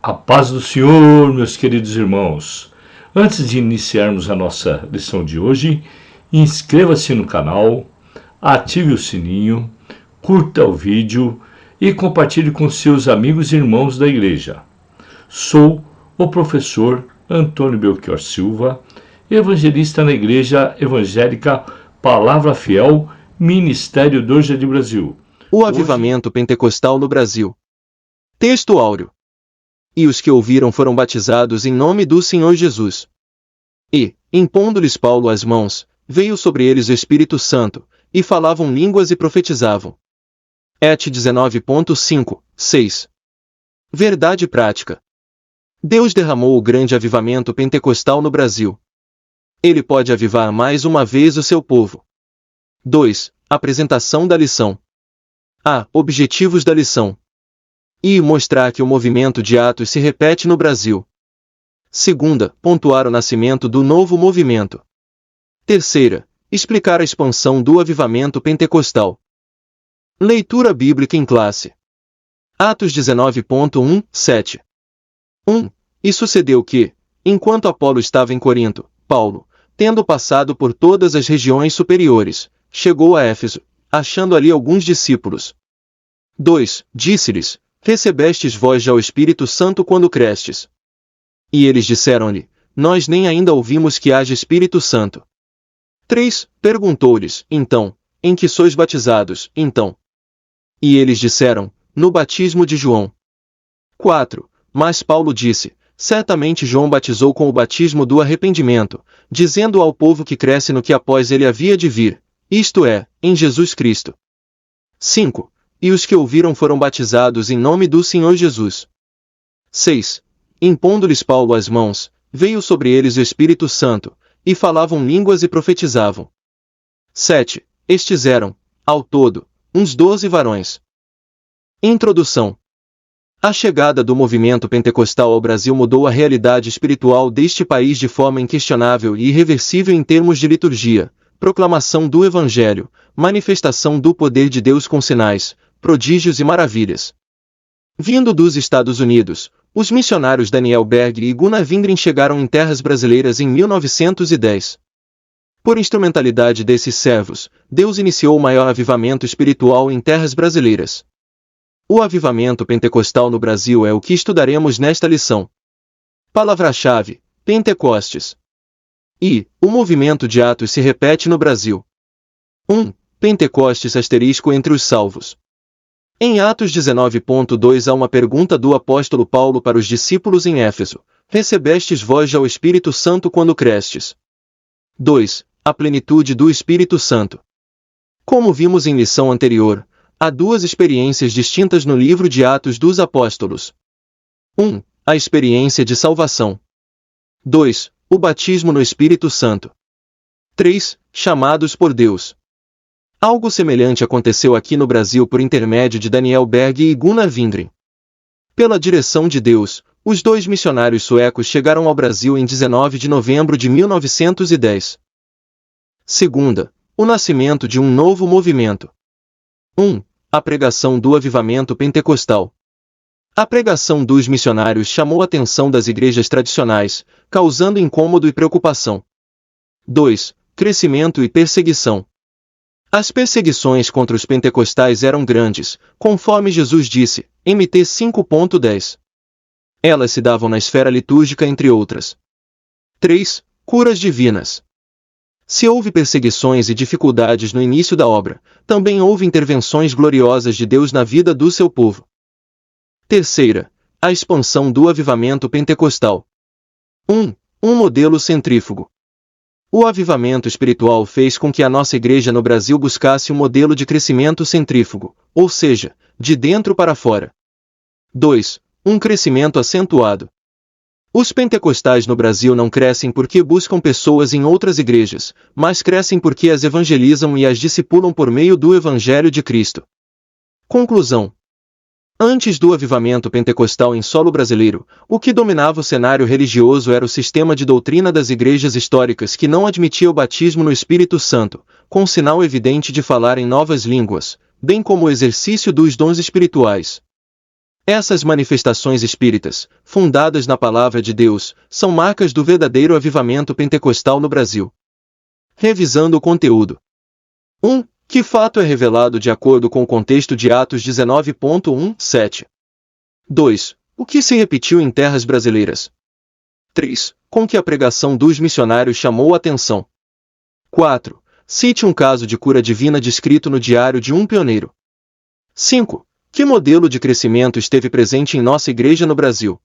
A paz do Senhor, meus queridos irmãos. Antes de iniciarmos a nossa lição de hoje, inscreva-se no canal, ative o sininho, curta o vídeo e compartilhe com seus amigos e irmãos da igreja. Sou o professor Antônio Belchior Silva, evangelista na Igreja Evangélica Palavra Fiel, Ministério do Jardim Brasil. O avivamento pentecostal no Brasil. Texto áureo. E os que ouviram foram batizados em nome do Senhor Jesus. E, impondo-lhes Paulo as mãos, veio sobre eles o Espírito Santo, e falavam línguas e profetizavam. Et 19.5, 6. Verdade prática. Deus derramou o grande avivamento pentecostal no Brasil. Ele pode avivar mais uma vez o seu povo. 2. Apresentação da lição. A. Objetivos da lição. E mostrar que o movimento de Atos se repete no Brasil. Segunda, pontuar o nascimento do novo movimento. Terceira, explicar a expansão do avivamento pentecostal. Leitura bíblica em classe. Atos 19.1, 7. 1. E sucedeu que, enquanto Apolo estava em Corinto, Paulo, tendo passado por todas as regiões superiores, chegou a Éfeso, achando ali alguns discípulos. 2. Disse-lhes: recebestes vós já o Espírito Santo quando crestes? E eles disseram-lhe: nós nem ainda ouvimos que haja Espírito Santo. 3. Perguntou-lhes: então, em que sois batizados, então? E eles disseram: no batismo de João. 4. Mas Paulo disse: certamente João batizou com o batismo do arrependimento, dizendo ao povo que cresce no que após ele havia de vir, isto é, em Jesus Cristo. 5. E os que ouviram foram batizados em nome do Senhor Jesus. 6. Impondo-lhes Paulo as mãos, veio sobre eles o Espírito Santo, e falavam línguas e profetizavam. 7. Estes eram, ao todo, uns 12 varões. Introdução. A chegada do movimento pentecostal ao Brasil mudou a realidade espiritual deste país de forma inquestionável e irreversível em termos de liturgia, proclamação do Evangelho, manifestação do poder de Deus com sinais, prodígios e maravilhas. Vindo dos Estados Unidos, os missionários Daniel Berg e Gunnar Windring chegaram em terras brasileiras em 1910. Por instrumentalidade desses servos, Deus iniciou o maior avivamento espiritual em terras brasileiras. O avivamento pentecostal no Brasil é o que estudaremos nesta lição. Palavra-chave: Pentecostes. E, o movimento de Atos se repete no Brasil. 1. Pentecostes * entre os salvos. Em Atos 19.2 há uma pergunta do apóstolo Paulo para os discípulos em Éfeso: recebestes vós já o Espírito Santo quando crestes? 2. A plenitude do Espírito Santo. Como vimos em lição anterior, há duas experiências distintas no livro de Atos dos Apóstolos. 1. A experiência de salvação. 2. O batismo no Espírito Santo. 3. Chamados por Deus. Algo semelhante aconteceu aqui no Brasil por intermédio de Daniel Berg e Gunnar Windring. Pela direção de Deus, os dois missionários suecos chegaram ao Brasil em 19 de novembro de 1910. Segunda, o nascimento de um novo movimento. 1. A pregação do avivamento pentecostal. A pregação dos missionários chamou a atenção das igrejas tradicionais, causando incômodo e preocupação. 2. Crescimento e perseguição. As perseguições contra os pentecostais eram grandes, conforme Jesus disse, Mt 5.10. Elas se davam na esfera litúrgica entre outras. 3. Curas divinas. Se houve perseguições e dificuldades no início da obra, também houve intervenções gloriosas de Deus na vida do seu povo. Terceira, a expansão do avivamento pentecostal. 1. Um modelo centrífugo. O avivamento espiritual fez com que a nossa igreja no Brasil buscasse um modelo de crescimento centrífugo, ou seja, de dentro para fora. 2. Um crescimento acentuado. Os pentecostais no Brasil não crescem porque buscam pessoas em outras igrejas, mas crescem porque as evangelizam e as discipulam por meio do Evangelho de Cristo. Conclusão. Antes do avivamento pentecostal em solo brasileiro, o que dominava o cenário religioso era o sistema de doutrina das igrejas históricas que não admitia o batismo no Espírito Santo, com sinal evidente de falar em novas línguas, bem como o exercício dos dons espirituais. Essas manifestações espíritas, fundadas na Palavra de Deus, são marcas do verdadeiro avivamento pentecostal no Brasil. Revisando o conteúdo. 1. Que fato é revelado de acordo com o contexto de Atos 19.1-7? 2. O que se repetiu em terras brasileiras? 3. Com que a pregação dos missionários chamou a atenção? 4. Cite um caso de cura divina descrito no diário de um pioneiro. 5. Que modelo de crescimento esteve presente em nossa igreja no Brasil?